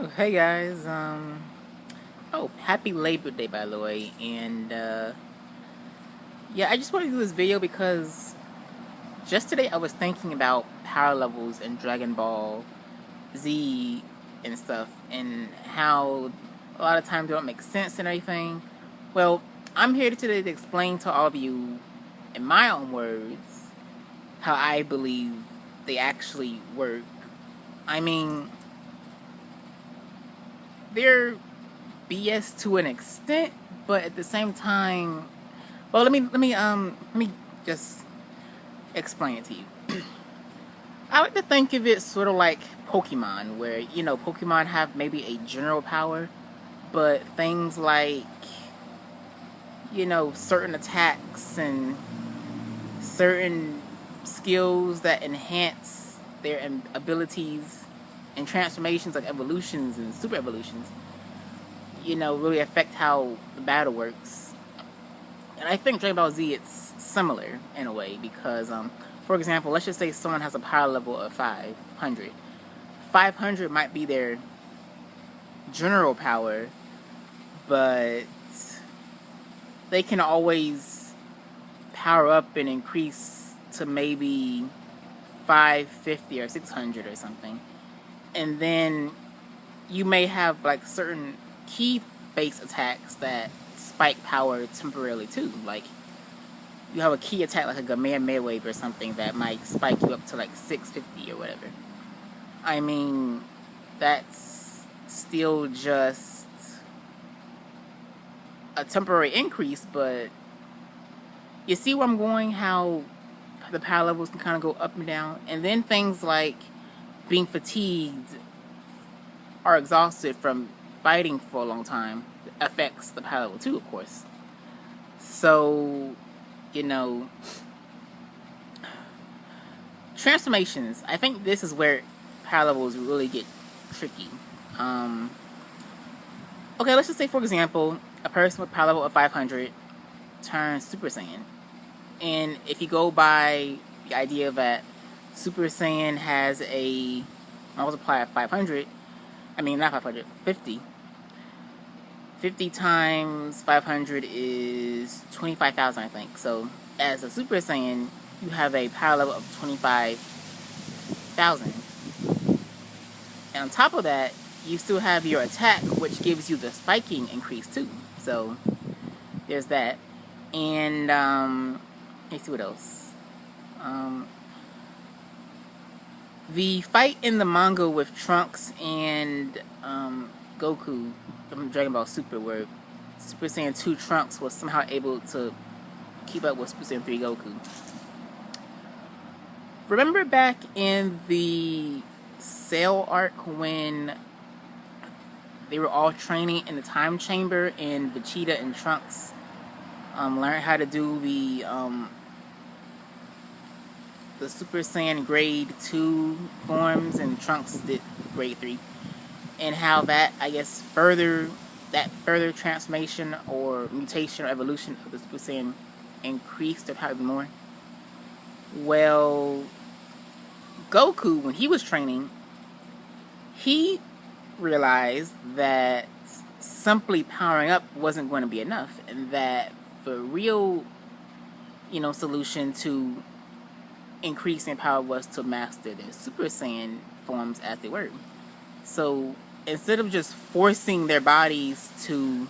Oh, hey guys. Oh, happy Labor Day, by the way. And, yeah, I just wanted to do this video because just today I was thinking about power levels in Dragon Ball Z and stuff, and how a lot of times they don't make sense and everything. Well, I'm here today to explain to all of you, in my own words, how I believe they actually work. I mean, they're BS to an extent, but at the same time, well, let me just explain it to you. I like to think of it sort of like Pokemon, where Pokemon have maybe a general power, but things like certain attacks and certain skills that enhance their abilities and transformations like evolutions and super evolutions really affect how the battle works. And I think Dragon Ball Z, it's similar in a way because, for example, let's just say someone has a power level of 500. 500 might be their general power, but they can always power up and increase to maybe 550 or 600 or something. And then you may have like certain key base attacks that spike power temporarily too. Like you have a key attack like a Kamehameha wave or something that might spike you up to like 650 or whatever. I mean, that's still just a temporary increase, but you see where I'm going, how the power levels can kind of go up and down. And then things like being fatigued or exhausted from fighting for a long time affects the power level too, of course. So, transformations. I think this is where power levels really get tricky. Okay, let's just say, for example, a person with power level of 500 turns Super Saiyan. And if you go by the idea that Super Saiyan has a multiplier of 500, I mean, not 500, 50. 50 times 500 is 25,000, I think. So, as a Super Saiyan, you have a power level of 25,000. And on top of that, you still have your attack, which gives you the spiking increase too. So, there's that. And, let's see what else. The fight in the manga with Trunks and Goku from Dragon Ball Super, where Super Saiyan 2 Trunks was somehow able to keep up with Super Saiyan 3 Goku. Remember back in the Cell arc when they were all training in the time chamber and Vegeta and Trunks learned how to do the Super Saiyan grade 2 forms, and Trunks did grade 3. And how that, I guess, further transformation or mutation or evolution of the Super Saiyan increased or probably more. Well, Goku, when he was training, he realized that simply powering up wasn't going to be enough, and that the real, solution to increasing power was to master their Super Saiyan forms as they were. So instead of just forcing their bodies to,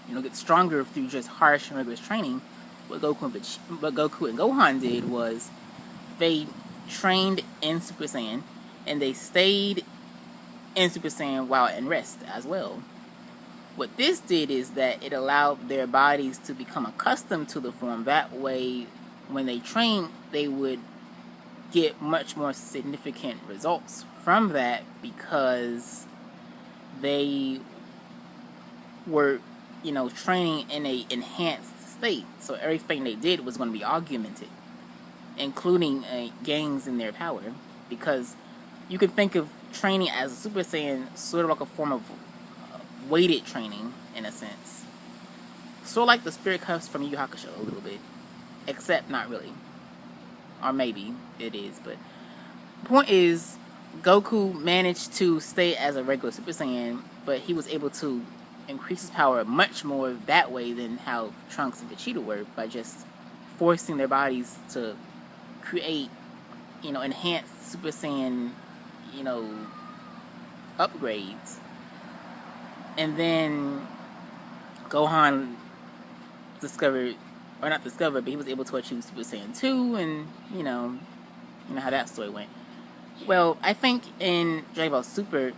get stronger through just harsh and rigorous training, what Goku and Gohan did was they trained in Super Saiyan, and they stayed in Super Saiyan while in rest as well. What this did is that it allowed their bodies to become accustomed to the form. That way, when they trained, they would get much more significant results from that because they were, training in a enhanced state. So everything they did was going to be augmented, including gains in their power. Because you can think of training as a Super Saiyan sort of like a form of weighted training, in a sense. Sort of like the Spirit Cuffs from Yu Yu Hakusho a little bit. Except not really. Or maybe it is, but the point is, Goku managed to stay as a regular Super Saiyan, but he was able to increase his power much more that way than how Trunks and Vegeta were, by just forcing their bodies to create, enhanced Super Saiyan, you know, upgrades. And then Gohan discovered, or not discovered, but he was able to achieve Super Saiyan 2, and, you know how that story went. Well, I think in Dragon Ball Super,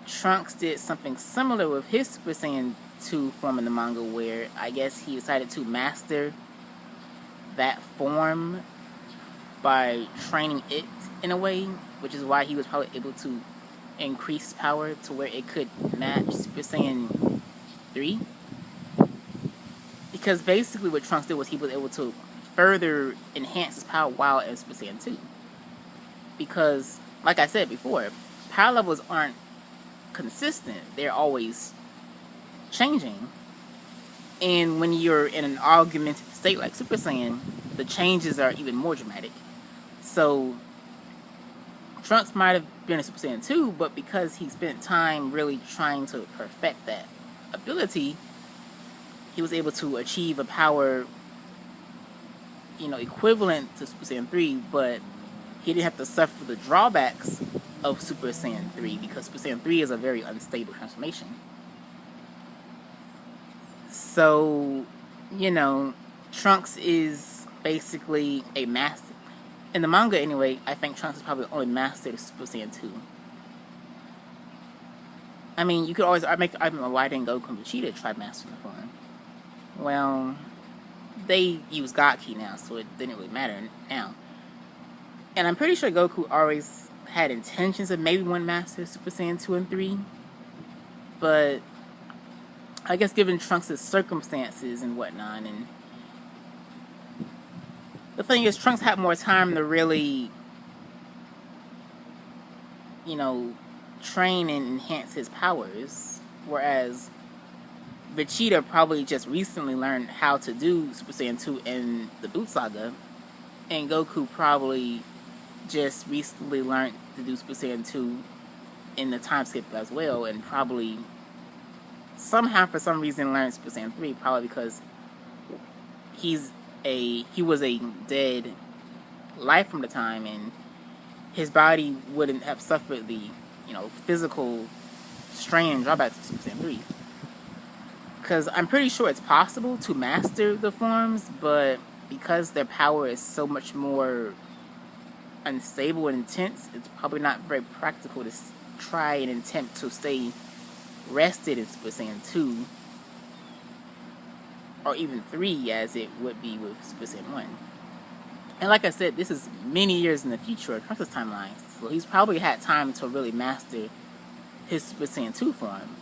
Trunks did something similar with his Super Saiyan 2 form in the manga, where I guess he decided to master that form by training it in a way, which is why he was probably able to increase power to where it could match Super Saiyan 3. Because basically what Trunks did was he was able to further enhance his power while in Super Saiyan 2. Because, like I said before, power levels aren't consistent. They're always changing. And when you're in an augmented state like Super Saiyan, the changes are even more dramatic. So, Trunks might have been a Super Saiyan 2, but because he spent time really trying to perfect that ability, he was able to achieve a power, equivalent to Super Saiyan 3, but he didn't have to suffer the drawbacks of Super Saiyan 3, because Super Saiyan 3 is a very unstable transformation. So, Trunks is basically a master. In the manga, anyway, I think Trunks is probably only mastered Super Saiyan 2. I mean, you could always make the argument, why didn't Goku and Vegeta try mastering the form? Well, they use God Ki now, so it didn't really matter now. And I'm pretty sure Goku always had intentions of maybe one master Super Saiyan 2 and 3. But I guess given Trunks' circumstances and whatnot, and the thing is, Trunks had more time to really, train and enhance his powers, whereas Vegeta probably just recently learned how to do Super Saiyan 2 in the Boot Saga, and Goku probably just recently learned to do Super Saiyan 2 in the time skip as well, and probably somehow for some reason learned Super Saiyan 3, probably because he was a dead life from the time, and his body wouldn't have suffered the, physical strain and drawbacks of Super Saiyan 3. Because I'm pretty sure it's possible to master the forms, but because their power is so much more unstable and intense, it's probably not very practical to try and attempt to stay rested in Super Saiyan 2, or even 3 as it would be with Super Saiyan 1. And like I said, this is many years in the future of Trunks' timeline, so he's probably had time to really master his Super Saiyan 2 form,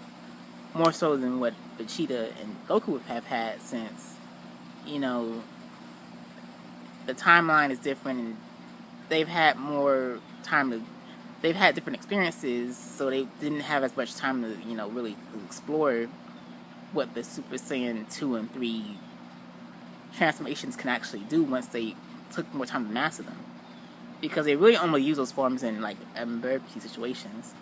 more so than what Vegeta and Goku would have had, since, the timeline is different, and they've had more time to, they've had different experiences, so they didn't have as much time to, really explore what the Super Saiyan 2 and 3 transformations can actually do once they took more time to master them. Because they really only use those forms in, like, emergency situations.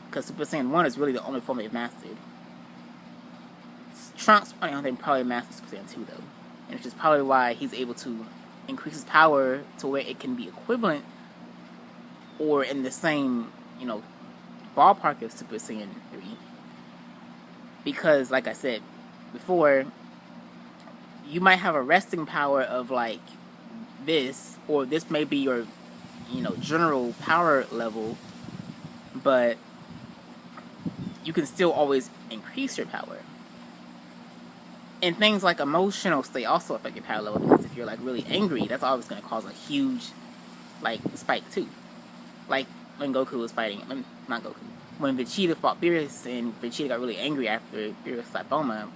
Because Super Saiyan 1 is really the only form they've mastered. Trunks, on the other hand, probably mastered Super Saiyan 2, though. And which is probably why he's able to increase his power to where it can be equivalent or in the same, ballpark of Super Saiyan 3. Because, like I said before, you might have a resting power of, like, this, or this may be your, general power level, but you can still always increase your power. And things like emotional state also affect your power level, because if you're, like, really angry, that's always going to cause a huge, like, spike too. Like when Goku was fighting, not Goku, when Vegeta fought Beerus and Vegeta got really angry after Beerus slapped Bulma,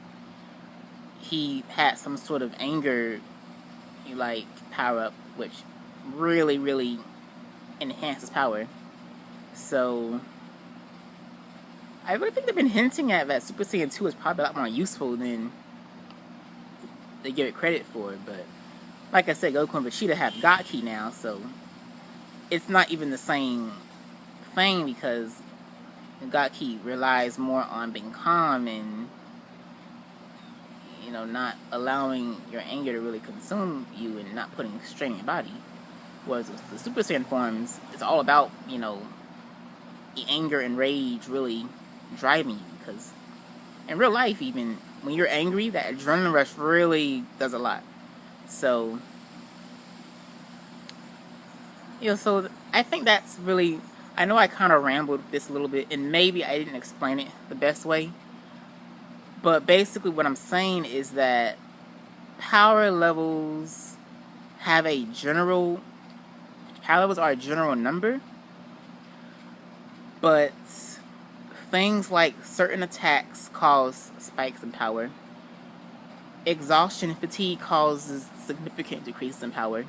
he had some sort of anger, like, power up, which really, really enhances power. So I really think they've been hinting at that Super Saiyan 2 is probably a lot more useful than they give it credit for. But like I said, Goku and Vegeta have God Ki now, so it's not even the same thing, because Gaki relies more on being calm and, you know, not allowing your anger to really consume you and not putting strain on your body. Whereas the Super Saiyan forms, it's all about, you know, the anger and rage really driving you. Because in real life, even when you're angry, that adrenaline rush really does a lot. So, you know, so I think that's really, I know I kind of rambled this a little bit, and maybe I didn't explain it the best way. But basically what I'm saying is that power levels have a general, power levels are a general number, but things like certain attacks cause spikes in power. Exhaustion and fatigue causes significant decreases in power.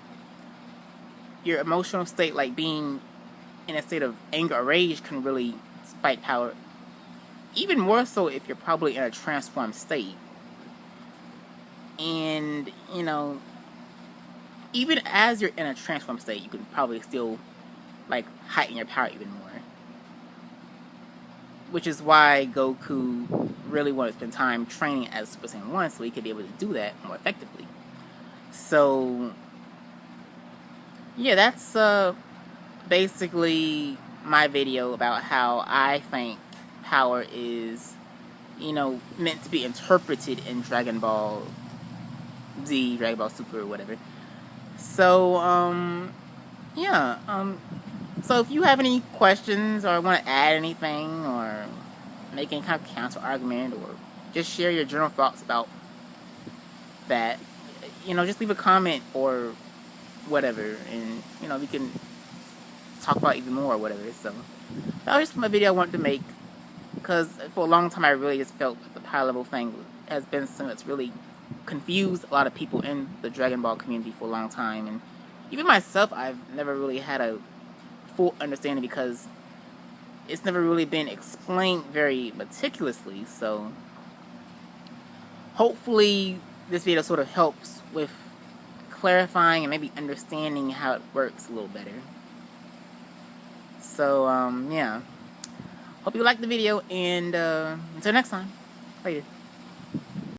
Your emotional state, like being in a state of anger or rage, can really spike power. Even more so if you're probably in a transformed state. And, you know, even as you're in a transformed state, you can probably still, like, heighten your power even more. Which is why Goku really wanted to spend time training as Super Saiyan 1, so he could be able to do that more effectively. So, yeah, that's basically my video about how I think power is, you know, meant to be interpreted in Dragon Ball Z, Dragon Ball Super, or whatever. So, yeah, so if you have any questions or want to add anything or make any kind of counter argument or just share your general thoughts about that, you know, just leave a comment or whatever, and, you know, we can talk about it even more or whatever. So that was just my video I wanted to make, because for a long time I really just felt the power level thing has been something that's really confused a lot of people in the Dragon Ball community for a long time, and even myself, I've never really had a full understanding because it's never really been explained very meticulously. So hopefully this video sort of helps with clarifying and maybe understanding how it works a little better. So yeah, hope you liked the video, and until next time, later.